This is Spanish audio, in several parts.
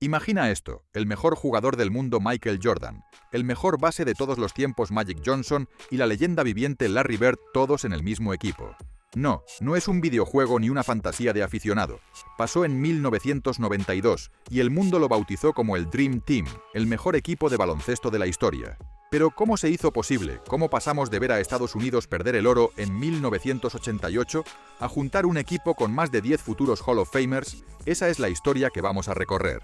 Imagina esto, el mejor jugador del mundo Michael Jordan, el mejor base de todos los tiempos Magic Johnson y la leyenda viviente Larry Bird todos en el mismo equipo. No, no es un videojuego ni una fantasía de aficionado. Pasó en 1992 y el mundo lo bautizó como el Dream Team, el mejor equipo de baloncesto de la historia. Pero ¿cómo se hizo posible? ¿Cómo pasamos de ver a Estados Unidos perder el oro en 1988 a juntar un equipo con más de 10 futuros Hall of Famers? Esa es la historia que vamos a recorrer.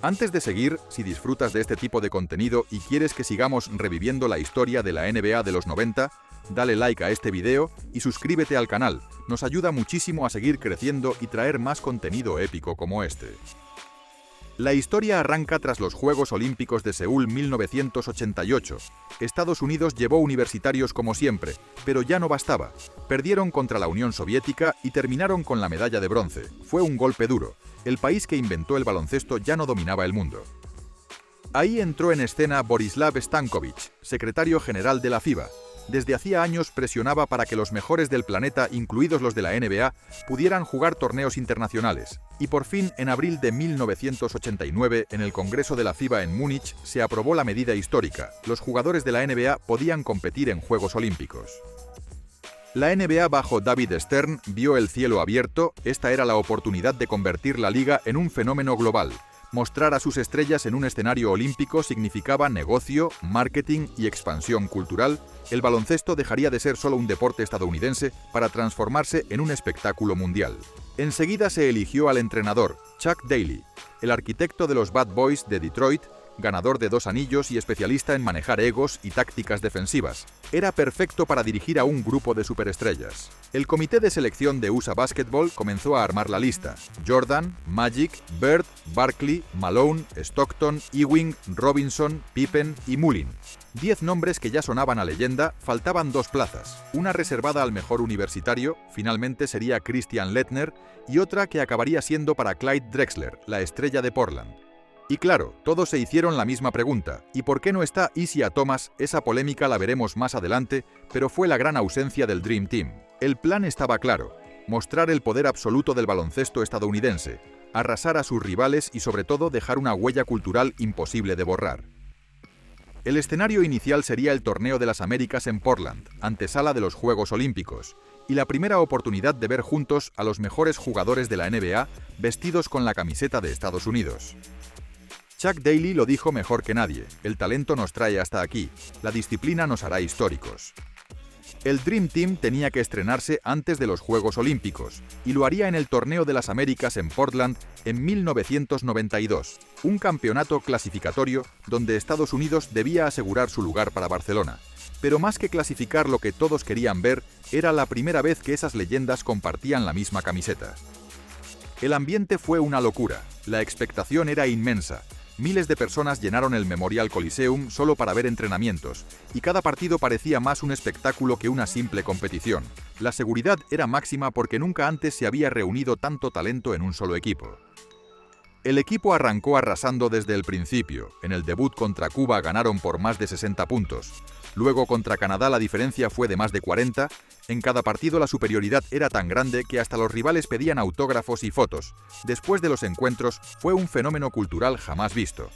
Antes de seguir, si disfrutas de este tipo de contenido y quieres que sigamos reviviendo la historia de la NBA de los 90, dale like a este video y suscríbete al canal. Nos ayuda muchísimo a seguir creciendo y traer más contenido épico como este. La historia arranca tras los Juegos Olímpicos de Seúl 1988. Estados Unidos llevó universitarios como siempre, pero ya no bastaba. Perdieron contra la Unión Soviética y terminaron con la medalla de bronce. Fue un golpe duro. El país que inventó el baloncesto ya no dominaba el mundo. Ahí entró en escena Borislav Stankovic, secretario general de la FIBA. Desde hacía años presionaba para que los mejores del planeta, incluidos los de la NBA, pudieran jugar torneos internacionales. Y por fin, en abril de 1989, en el Congreso de la FIBA en Múnich, se aprobó la medida histórica. Los jugadores de la NBA podían competir en Juegos Olímpicos. La NBA bajo David Stern vio el cielo abierto. Esta era la oportunidad de convertir la liga en un fenómeno global. Mostrar a sus estrellas en un escenario olímpico significaba negocio, marketing y expansión cultural. El baloncesto dejaría de ser solo un deporte estadounidense para transformarse en un espectáculo mundial. Enseguida se eligió al entrenador, Chuck Daly, el arquitecto de los Bad Boys de Detroit, ganador de 2 anillos y especialista en manejar egos y tácticas defensivas. Era perfecto para dirigir a un grupo de superestrellas. El comité de selección de USA Basketball comenzó a armar la lista. Jordan, Magic, Bird, Barkley, Malone, Stockton, Ewing, Robinson, Pippen y Mullin. 10 nombres que ya sonaban a leyenda. Faltaban 2 plazas. Una reservada al mejor universitario, finalmente sería Christian Laettner, y otra que acabaría siendo para Clyde Drexler, la estrella de Portland. Y claro, todos se hicieron la misma pregunta, ¿y por qué no está Isiah Thomas? Esa polémica la veremos más adelante, pero fue la gran ausencia del Dream Team. El plan estaba claro, mostrar el poder absoluto del baloncesto estadounidense, arrasar a sus rivales y sobre todo dejar una huella cultural imposible de borrar. El escenario inicial sería el Torneo de las Américas en Portland, antesala de los Juegos Olímpicos, y la primera oportunidad de ver juntos a los mejores jugadores de la NBA vestidos con la camiseta de Estados Unidos. Chuck Daly lo dijo mejor que nadie, el talento nos trae hasta aquí, la disciplina nos hará históricos. El Dream Team tenía que estrenarse antes de los Juegos Olímpicos, y lo haría en el Torneo de las Américas en Portland en 1992, un campeonato clasificatorio donde Estados Unidos debía asegurar su lugar para Barcelona. Pero más que clasificar, lo que todos querían ver era la primera vez que esas leyendas compartían la misma camiseta. El ambiente fue una locura, la expectación era inmensa. Miles de personas llenaron el Memorial Coliseum solo para ver entrenamientos, y cada partido parecía más un espectáculo que una simple competición. La seguridad era máxima porque nunca antes se había reunido tanto talento en un solo equipo. El equipo arrancó arrasando desde el principio. En el debut contra Cuba ganaron por más de 60 puntos. Luego contra Canadá la diferencia fue de más de 40. En cada partido la superioridad era tan grande que hasta los rivales pedían autógrafos y fotos. Después de los encuentros fue un fenómeno cultural jamás visto.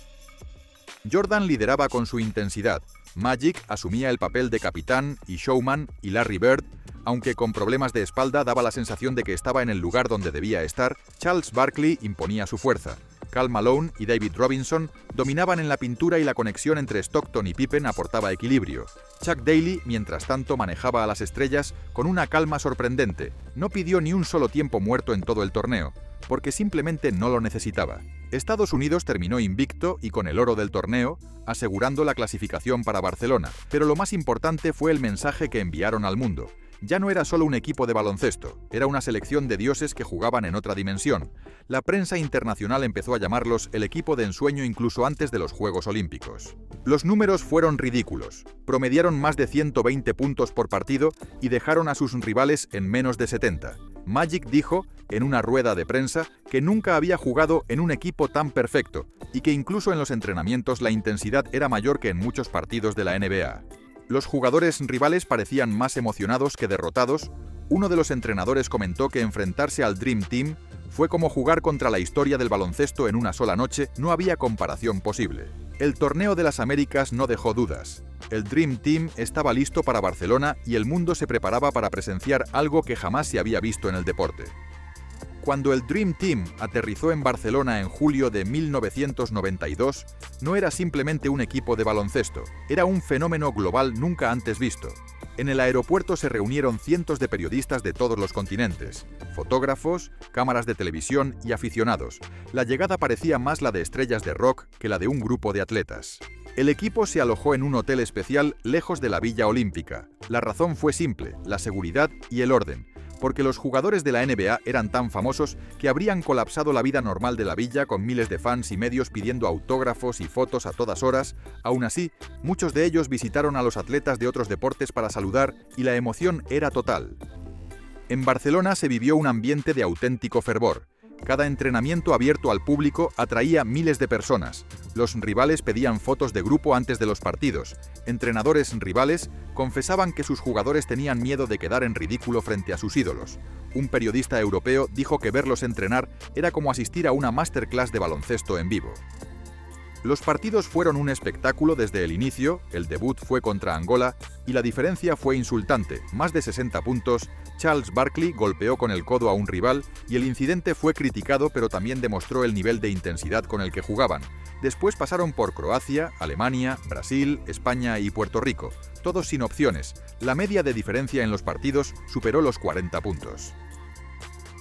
Jordan lideraba con su intensidad. Magic asumía el papel de capitán y showman y Larry Bird, aunque con problemas de espalda daba la sensación de que estaba en el lugar donde debía estar, Charles Barkley imponía su fuerza. Karl Malone y David Robinson dominaban en la pintura y la conexión entre Stockton y Pippen aportaba equilibrio. Chuck Daly, mientras tanto, manejaba a las estrellas con una calma sorprendente. No pidió ni un solo tiempo muerto en todo el torneo, porque simplemente no lo necesitaba. Estados Unidos terminó invicto y con el oro del torneo, asegurando la clasificación para Barcelona. Pero lo más importante fue el mensaje que enviaron al mundo. Ya no era solo un equipo de baloncesto, era una selección de dioses que jugaban en otra dimensión. La prensa internacional empezó a llamarlos el equipo de ensueño incluso antes de los Juegos Olímpicos. Los números fueron ridículos. Promediaron más de 120 puntos por partido y dejaron a sus rivales en menos de 70. Magic dijo, en una rueda de prensa, que nunca había jugado en un equipo tan perfecto y que incluso en los entrenamientos la intensidad era mayor que en muchos partidos de la NBA. Los jugadores rivales parecían más emocionados que derrotados. Uno de los entrenadores comentó que enfrentarse al Dream Team fue como jugar contra la historia del baloncesto en una sola noche, no había comparación posible. El Torneo de las Américas no dejó dudas. El Dream Team estaba listo para Barcelona y el mundo se preparaba para presenciar algo que jamás se había visto en el deporte. Cuando el Dream Team aterrizó en Barcelona en julio de 1992, no era simplemente un equipo de baloncesto, era un fenómeno global nunca antes visto. En el aeropuerto se reunieron cientos de periodistas de todos los continentes, fotógrafos, cámaras de televisión y aficionados. La llegada parecía más la de estrellas de rock que la de un grupo de atletas. El equipo se alojó en un hotel especial lejos de la Villa Olímpica. La razón fue simple, la seguridad y el orden, porque los jugadores de la NBA eran tan famosos que habrían colapsado la vida normal de la villa con miles de fans y medios pidiendo autógrafos y fotos a todas horas. Aún así, muchos de ellos visitaron a los atletas de otros deportes para saludar y la emoción era total. En Barcelona se vivió un ambiente de auténtico fervor. Cada entrenamiento abierto al público atraía miles de personas. Los rivales pedían fotos de grupo antes de los partidos. Entrenadores rivales confesaban que sus jugadores tenían miedo de quedar en ridículo frente a sus ídolos. Un periodista europeo dijo que verlos entrenar era como asistir a una masterclass de baloncesto en vivo. Los partidos fueron un espectáculo desde el inicio, el debut fue contra Angola y la diferencia fue insultante, más de 60 puntos. Charles Barkley golpeó con el codo a un rival y el incidente fue criticado, pero también demostró el nivel de intensidad con el que jugaban. Después pasaron por Croacia, Alemania, Brasil, España y Puerto Rico, todos sin opciones. La media de diferencia en los partidos superó los 40 puntos.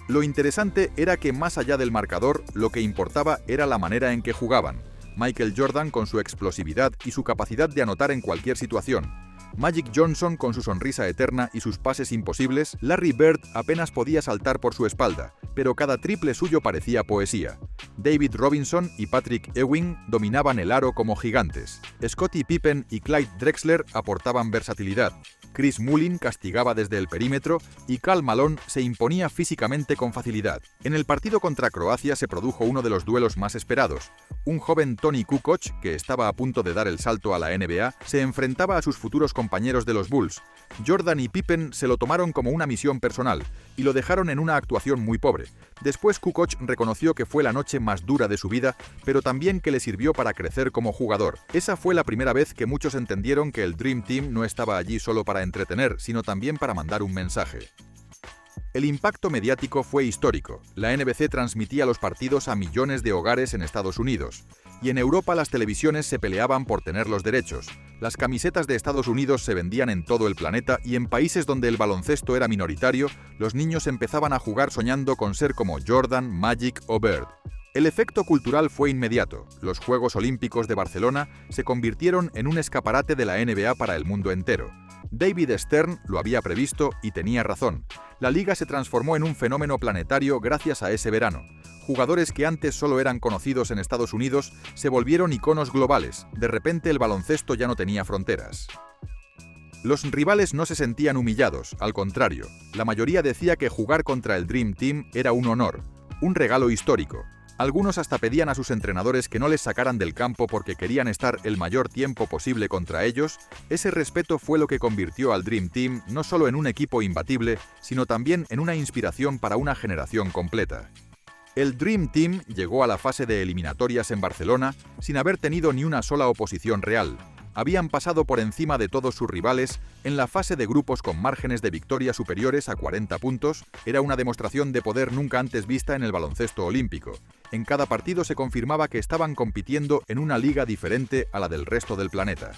Lo interesante era que más allá del marcador, lo que importaba era la manera en que jugaban. Michael Jordan con su explosividad y su capacidad de anotar en cualquier situación. Magic Johnson con su sonrisa eterna y sus pases imposibles. Larry Bird apenas podía saltar por su espalda, pero cada triple suyo parecía poesía. David Robinson y Patrick Ewing dominaban el aro como gigantes. Scottie Pippen y Clyde Drexler aportaban versatilidad. Chris Mullin castigaba desde el perímetro y Karl Malone se imponía físicamente con facilidad. En el partido contra Croacia se produjo uno de los duelos más esperados. Un joven Toni Kukoc, que estaba a punto de dar el salto a la NBA, se enfrentaba a sus futuros compañeros de los Bulls. Jordan y Pippen se lo tomaron como una misión personal y lo dejaron en una actuación muy pobre. Después Kukoc reconoció que fue la noche más dura de su vida, pero también que le sirvió para crecer como jugador. Esa fue la primera vez que muchos entendieron que el Dream Team no estaba allí solo para entretener, sino también para mandar un mensaje. El impacto mediático fue histórico. La NBC transmitía los partidos a millones de hogares en Estados Unidos. Y en Europa las televisiones se peleaban por tener los derechos. Las camisetas de Estados Unidos se vendían en todo el planeta y en países donde el baloncesto era minoritario, los niños empezaban a jugar soñando con ser como Jordan, Magic o Bird. El efecto cultural fue inmediato. Los Juegos Olímpicos de Barcelona se convirtieron en un escaparate de la NBA para el mundo entero. David Stern lo había previsto y tenía razón. La liga se transformó en un fenómeno planetario gracias a ese verano. Jugadores que antes solo eran conocidos en Estados Unidos se volvieron iconos globales. De repente el baloncesto ya no tenía fronteras. Los rivales no se sentían humillados, al contrario. La mayoría decía que jugar contra el Dream Team era un honor, un regalo histórico. Algunos hasta pedían a sus entrenadores que no les sacaran del campo porque querían estar el mayor tiempo posible contra ellos. Ese respeto fue lo que convirtió al Dream Team no solo en un equipo imbatible, sino también en una inspiración para una generación completa. El Dream Team llegó a la fase de eliminatorias en Barcelona sin haber tenido ni una sola oposición real. Habían pasado por encima de todos sus rivales en la fase de grupos con márgenes de victoria superiores a 40 puntos. Era una demostración de poder nunca antes vista en el baloncesto olímpico. En cada partido se confirmaba que estaban compitiendo en una liga diferente a la del resto del planeta.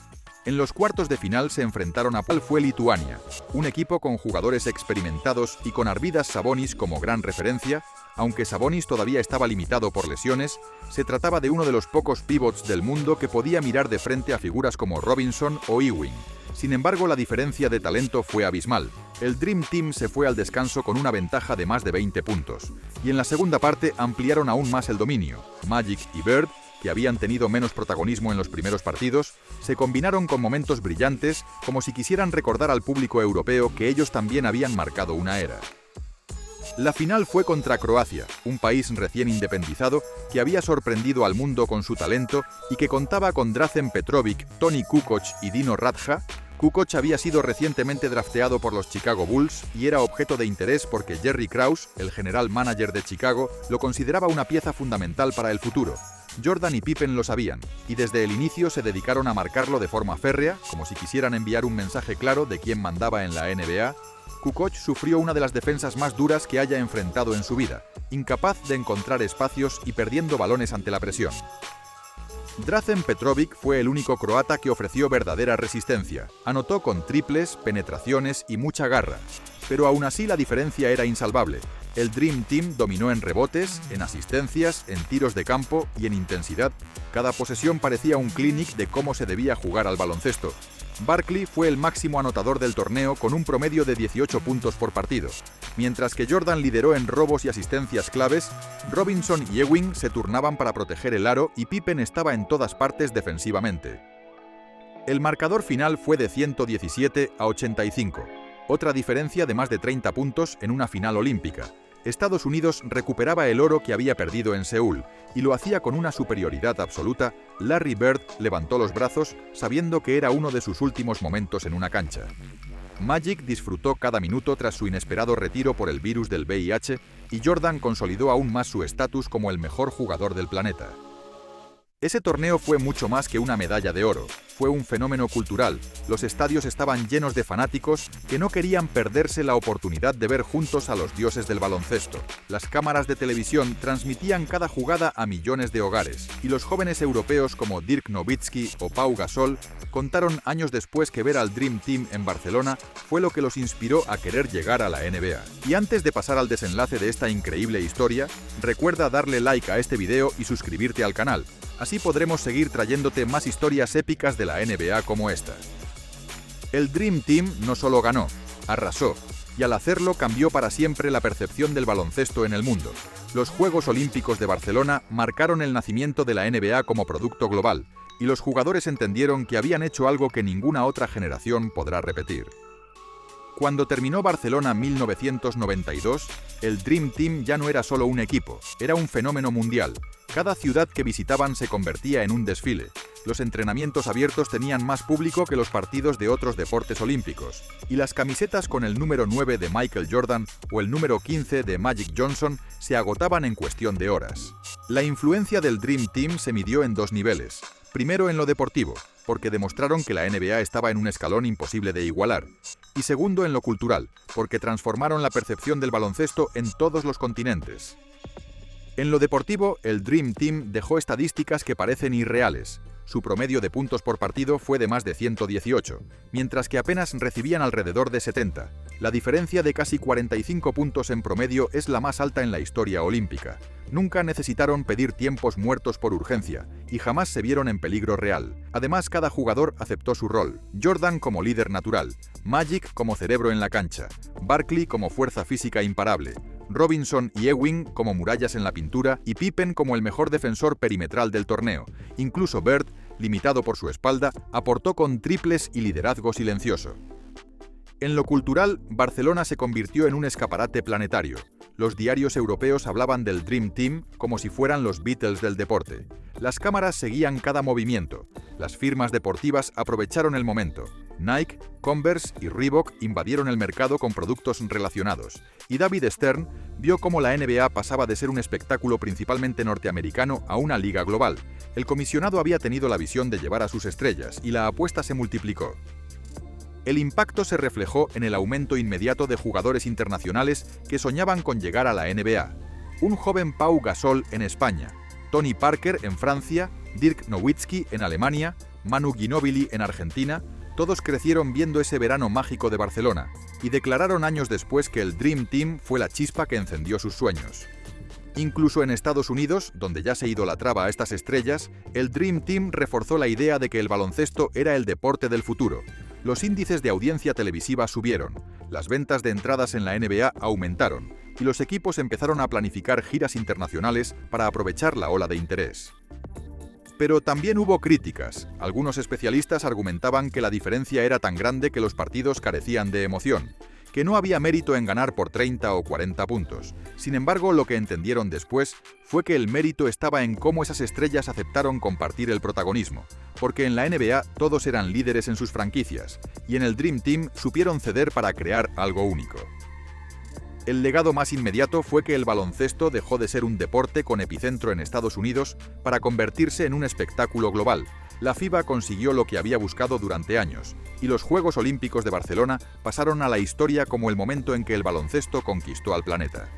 En los cuartos de final se enfrentaron a fue Lituania, un equipo con jugadores experimentados y con Arvydas Sabonis como gran referencia. Aunque Sabonis todavía estaba limitado por lesiones, se trataba de uno de los pocos pivots del mundo que podía mirar de frente a figuras como Robinson o Ewing. Sin embargo, la diferencia de talento fue abismal. El Dream Team se fue al descanso con una ventaja de más de 20 puntos, y en la segunda parte ampliaron aún más el dominio. Magic y Bird, que habían tenido menos protagonismo en los primeros partidos, se combinaron con momentos brillantes, como si quisieran recordar al público europeo que ellos también habían marcado una era. La final fue contra Croacia, un país recién independizado que había sorprendido al mundo con su talento y que contaba con Drazen Petrovic, Toni Kukoc y Dino Radja. Kukoc había sido recientemente drafteado por los Chicago Bulls y era objeto de interés porque Jerry Krause, el general manager de Chicago, lo consideraba una pieza fundamental para el futuro. Jordan y Pippen lo sabían, y desde el inicio se dedicaron a marcarlo de forma férrea, como si quisieran enviar un mensaje claro de quién mandaba en la NBA. Kukoc sufrió una de las defensas más duras que haya enfrentado en su vida, incapaz de encontrar espacios y perdiendo balones ante la presión. Drazen Petrovic fue el único croata que ofreció verdadera resistencia. Anotó con triples, penetraciones y mucha garra. Pero aún así la diferencia era insalvable. El Dream Team dominó en rebotes, en asistencias, en tiros de campo y en intensidad. Cada posesión parecía un clinic de cómo se debía jugar al baloncesto. Barkley fue el máximo anotador del torneo con un promedio de 18 puntos por partido. Mientras que Jordan lideró en robos y asistencias claves, Robinson y Ewing se turnaban para proteger el aro y Pippen estaba en todas partes defensivamente. El marcador final fue de 117-85, otra diferencia de más de 30 puntos en una final olímpica. Estados Unidos recuperaba el oro que había perdido en Seúl, y lo hacía con una superioridad absoluta. Larry Bird levantó los brazos sabiendo que era uno de sus últimos momentos en una cancha. Magic disfrutó cada minuto tras su inesperado retiro por el virus del VIH, y Jordan consolidó aún más su estatus como el mejor jugador del planeta. Ese torneo fue mucho más que una medalla de oro, fue un fenómeno cultural. Los estadios estaban llenos de fanáticos que no querían perderse la oportunidad de ver juntos a los dioses del baloncesto. Las cámaras de televisión transmitían cada jugada a millones de hogares, y los jóvenes europeos como Dirk Nowitzki o Pau Gasol contaron años después que ver al Dream Team en Barcelona fue lo que los inspiró a querer llegar a la NBA. Y antes de pasar al desenlace de esta increíble historia, recuerda darle like a este video y suscribirte al canal. Así podremos seguir trayéndote más historias épicas de la NBA como esta. El Dream Team no solo ganó, arrasó, y al hacerlo cambió para siempre la percepción del baloncesto en el mundo. Los Juegos Olímpicos de Barcelona marcaron el nacimiento de la NBA como producto global, y los jugadores entendieron que habían hecho algo que ninguna otra generación podrá repetir. Cuando terminó Barcelona 1992, el Dream Team ya no era solo un equipo, era un fenómeno mundial. Cada ciudad que visitaban se convertía en un desfile. Los entrenamientos abiertos tenían más público que los partidos de otros deportes olímpicos, y las camisetas con el número 9 de Michael Jordan o el número 15 de Magic Johnson se agotaban en cuestión de horas. La influencia del Dream Team se midió en dos niveles. Primero en lo deportivo, porque demostraron que la NBA estaba en un escalón imposible de igualar. Y segundo en lo cultural, porque transformaron la percepción del baloncesto en todos los continentes. En lo deportivo, el Dream Team dejó estadísticas que parecen irreales. Su promedio de puntos por partido fue de más de 118, mientras que apenas recibían alrededor de 70. La diferencia de casi 45 puntos en promedio es la más alta en la historia olímpica. Nunca necesitaron pedir tiempos muertos por urgencia, y jamás se vieron en peligro real. Además, cada jugador aceptó su rol. Jordan como líder natural, Magic como cerebro en la cancha, Barkley como fuerza física imparable, Robinson y Ewing como murallas en la pintura y Pippen como el mejor defensor perimetral del torneo. Incluso Bird, limitado por su espalda, aportó con triples y liderazgo silencioso. En lo cultural, Barcelona se convirtió en un escaparate planetario. Los diarios europeos hablaban del Dream Team como si fueran los Beatles del deporte. Las cámaras seguían cada movimiento. Las firmas deportivas aprovecharon el momento. Nike, Converse y Reebok invadieron el mercado con productos relacionados, y David Stern vio cómo la NBA pasaba de ser un espectáculo principalmente norteamericano a una liga global. El comisionado había tenido la visión de llevar a sus estrellas, y la apuesta se multiplicó. El impacto se reflejó en el aumento inmediato de jugadores internacionales que soñaban con llegar a la NBA. Un joven Pau Gasol en España, Tony Parker en Francia, Dirk Nowitzki en Alemania, Manu Ginóbili en Argentina. Todos crecieron viendo ese verano mágico de Barcelona y declararon años después que el Dream Team fue la chispa que encendió sus sueños. Incluso en Estados Unidos, donde ya se idolatraba a estas estrellas, el Dream Team reforzó la idea de que el baloncesto era el deporte del futuro. Los índices de audiencia televisiva subieron, las ventas de entradas en la NBA aumentaron y los equipos empezaron a planificar giras internacionales para aprovechar la ola de interés. Pero también hubo críticas. Algunos especialistas argumentaban que la diferencia era tan grande que los partidos carecían de emoción, que no había mérito en ganar por 30 o 40 puntos. Sin embargo, lo que entendieron después fue que el mérito estaba en cómo esas estrellas aceptaron compartir el protagonismo, porque en la NBA todos eran líderes en sus franquicias, y en el Dream Team supieron ceder para crear algo único. El legado más inmediato fue que el baloncesto dejó de ser un deporte con epicentro en Estados Unidos para convertirse en un espectáculo global. La FIBA consiguió lo que había buscado durante años, y los Juegos Olímpicos de Barcelona pasaron a la historia como el momento en que el baloncesto conquistó al planeta.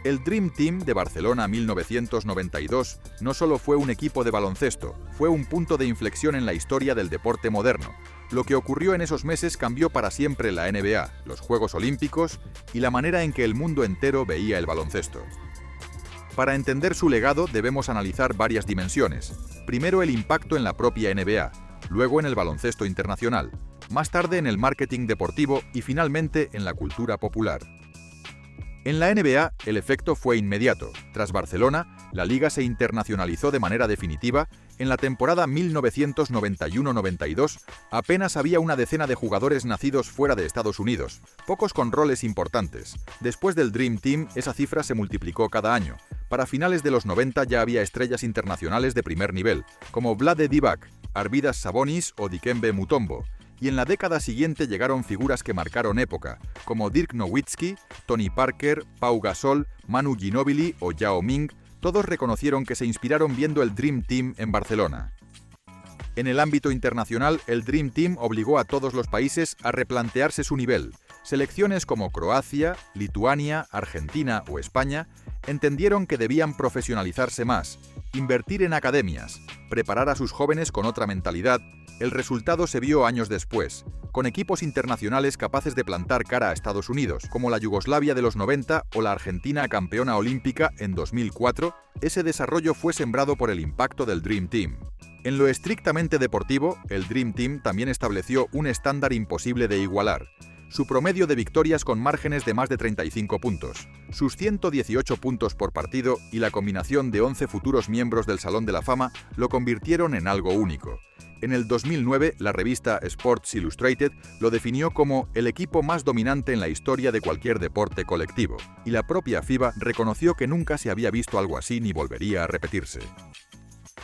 El Dream Team de Barcelona 1992 no solo fue un equipo de baloncesto, fue un punto de inflexión en la historia del deporte moderno. Lo que ocurrió en esos meses cambió para siempre la NBA, los Juegos Olímpicos y la manera en que el mundo entero veía el baloncesto. Para entender su legado debemos analizar varias dimensiones. Primero, el impacto en la propia NBA, luego en el baloncesto internacional, más tarde en el marketing deportivo y finalmente en la cultura popular. En la NBA, el efecto fue inmediato. Tras Barcelona, la liga se internacionalizó de manera definitiva. En la temporada 1991-92, apenas había una decena de jugadores nacidos fuera de Estados Unidos, pocos con roles importantes. Después del Dream Team, esa cifra se multiplicó cada año. Para finales de los 90 ya había estrellas internacionales de primer nivel, como Vlade Divac, Arvydas Sabonis o Dikembe Mutombo. Y en la década siguiente llegaron figuras que marcaron época, como Dirk Nowitzki, Tony Parker, Pau Gasol, Manu Ginóbili o Yao Ming. Todos reconocieron que se inspiraron viendo el Dream Team en Barcelona. En el ámbito internacional, el Dream Team obligó a todos los países a replantearse su nivel. Selecciones como Croacia, Lituania, Argentina o España entendieron que debían profesionalizarse más, invertir en academias, preparar a sus jóvenes con otra mentalidad. El resultado se vio años después, con equipos internacionales capaces de plantar cara a Estados Unidos, como la Yugoslavia de los 90 o la Argentina campeona olímpica en 2004. Ese desarrollo fue sembrado por el impacto del Dream Team. En lo estrictamente deportivo, el Dream Team también estableció un estándar imposible de igualar. Su promedio de victorias con márgenes de más de 35 puntos, sus 118 puntos por partido y la combinación de 11 futuros miembros del Salón de la Fama lo convirtieron en algo único. En el 2009, la revista Sports Illustrated lo definió como el equipo más dominante en la historia de cualquier deporte colectivo, y la propia FIBA reconoció que nunca se había visto algo así ni volvería a repetirse.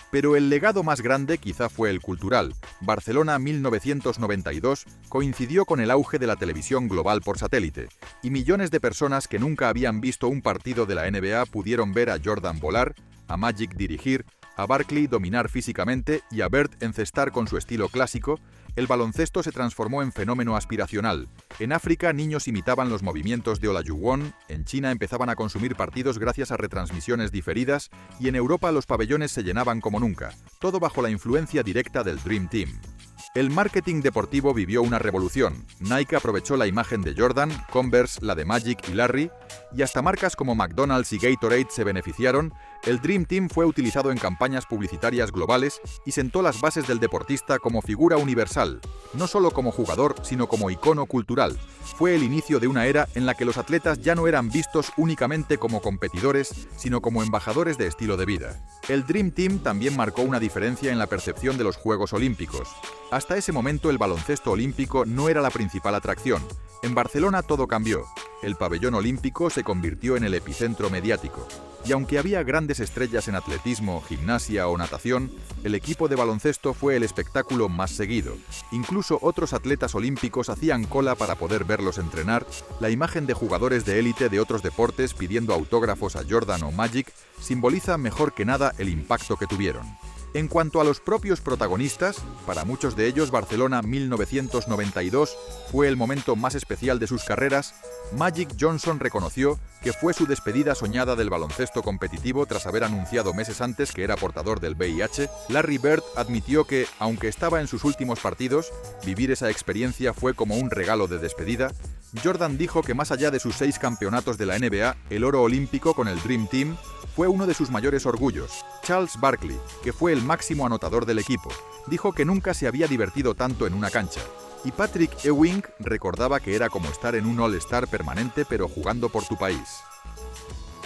Pero el legado más grande quizá fue el cultural. Barcelona 1992 coincidió con el auge de la televisión global por satélite, y millones de personas que nunca habían visto un partido de la NBA pudieron ver a Jordan volar, a Magic dirigir, a Barkley dominar físicamente y a Bird encestar con su estilo clásico. El baloncesto se transformó en fenómeno aspiracional. En África, niños imitaban los movimientos de Olajuwon, en China empezaban a consumir partidos gracias a retransmisiones diferidas, y en Europa los pabellones se llenaban como nunca, todo bajo la influencia directa del Dream Team. El marketing deportivo vivió una revolución. Nike aprovechó la imagen de Jordan, Converse la de Magic y Larry, y hasta marcas como McDonald's y Gatorade se beneficiaron. El Dream Team fue utilizado en campañas publicitarias globales y sentó las bases del deportista como figura universal, no solo como jugador, sino como icono cultural. Fue el inicio de una era en la que los atletas ya no eran vistos únicamente como competidores, sino como embajadores de estilo de vida. El Dream Team también marcó una diferencia en la percepción de los Juegos Olímpicos. Hasta ese momento el baloncesto olímpico no era la principal atracción. En Barcelona todo cambió. El pabellón olímpico se convirtió en el epicentro mediático. Y aunque había grandes estrellas en atletismo, gimnasia o natación, el equipo de baloncesto fue el espectáculo más seguido. Incluso otros atletas olímpicos hacían cola para poder verlos entrenar. La imagen de jugadores de élite de otros deportes pidiendo autógrafos a Jordan o Magic simboliza mejor que nada el impacto que tuvieron. En cuanto a los propios protagonistas, para muchos de ellos Barcelona 1992 fue el momento más especial de sus carreras. Magic Johnson reconoció que fue su despedida soñada del baloncesto competitivo tras haber anunciado meses antes que era portador del VIH. Larry Bird admitió que, aunque estaba en sus últimos partidos, vivir esa experiencia fue como un regalo de despedida. Jordan dijo que más allá de sus 6 campeonatos de la NBA, el oro olímpico con el Dream Team fue uno de sus mayores orgullos. Charles Barkley, que fue el máximo anotador del equipo, dijo que nunca se había divertido tanto en una cancha. Y Patrick Ewing recordaba que era como estar en un All-Star permanente pero jugando por tu país.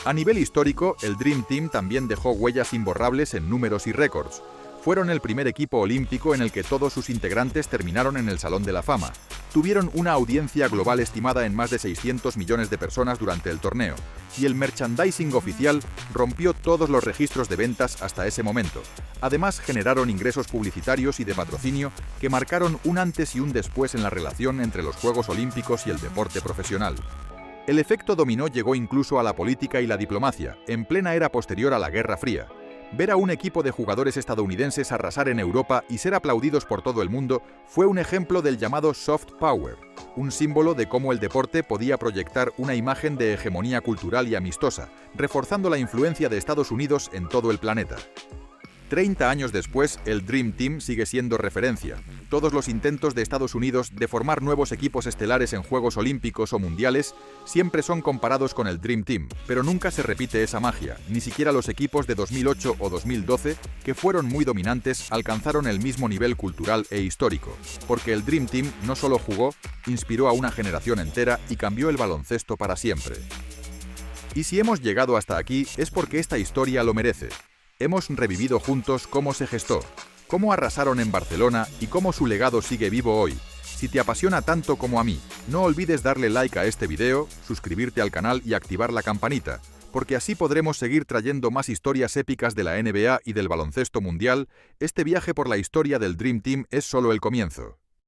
A nivel histórico, el Dream Team también dejó huellas imborrables en números y récords. Fueron el primer equipo olímpico en el que todos sus integrantes terminaron en el Salón de la Fama. Tuvieron una audiencia global estimada en más de 600 millones de personas durante el torneo, y el merchandising oficial rompió todos los registros de ventas hasta ese momento. Además, generaron ingresos publicitarios y de patrocinio que marcaron un antes y un después en la relación entre los Juegos Olímpicos y el deporte profesional. El efecto dominó llegó incluso a la política y la diplomacia, en plena era posterior a la Guerra Fría. Ver a un equipo de jugadores estadounidenses arrasar en Europa y ser aplaudidos por todo el mundo fue un ejemplo del llamado soft power, un símbolo de cómo el deporte podía proyectar una imagen de hegemonía cultural y amistosa, reforzando la influencia de Estados Unidos en todo el planeta. 30 años después, el Dream Team sigue siendo referencia. Todos los intentos de Estados Unidos de formar nuevos equipos estelares en Juegos Olímpicos o Mundiales siempre son comparados con el Dream Team, pero nunca se repite esa magia. Ni siquiera los equipos de 2008 o 2012, que fueron muy dominantes, alcanzaron el mismo nivel cultural e histórico, porque el Dream Team no solo jugó, inspiró a una generación entera y cambió el baloncesto para siempre. Y si hemos llegado hasta aquí es porque esta historia lo merece. Hemos revivido juntos cómo se gestó, cómo arrasaron en Barcelona y cómo su legado sigue vivo hoy. Si te apasiona tanto como a mí, no olvides darle like a este video, suscribirte al canal y activar la campanita, porque así podremos seguir trayendo más historias épicas de la NBA y del baloncesto mundial. Este viaje por la historia del Dream Team es solo el comienzo.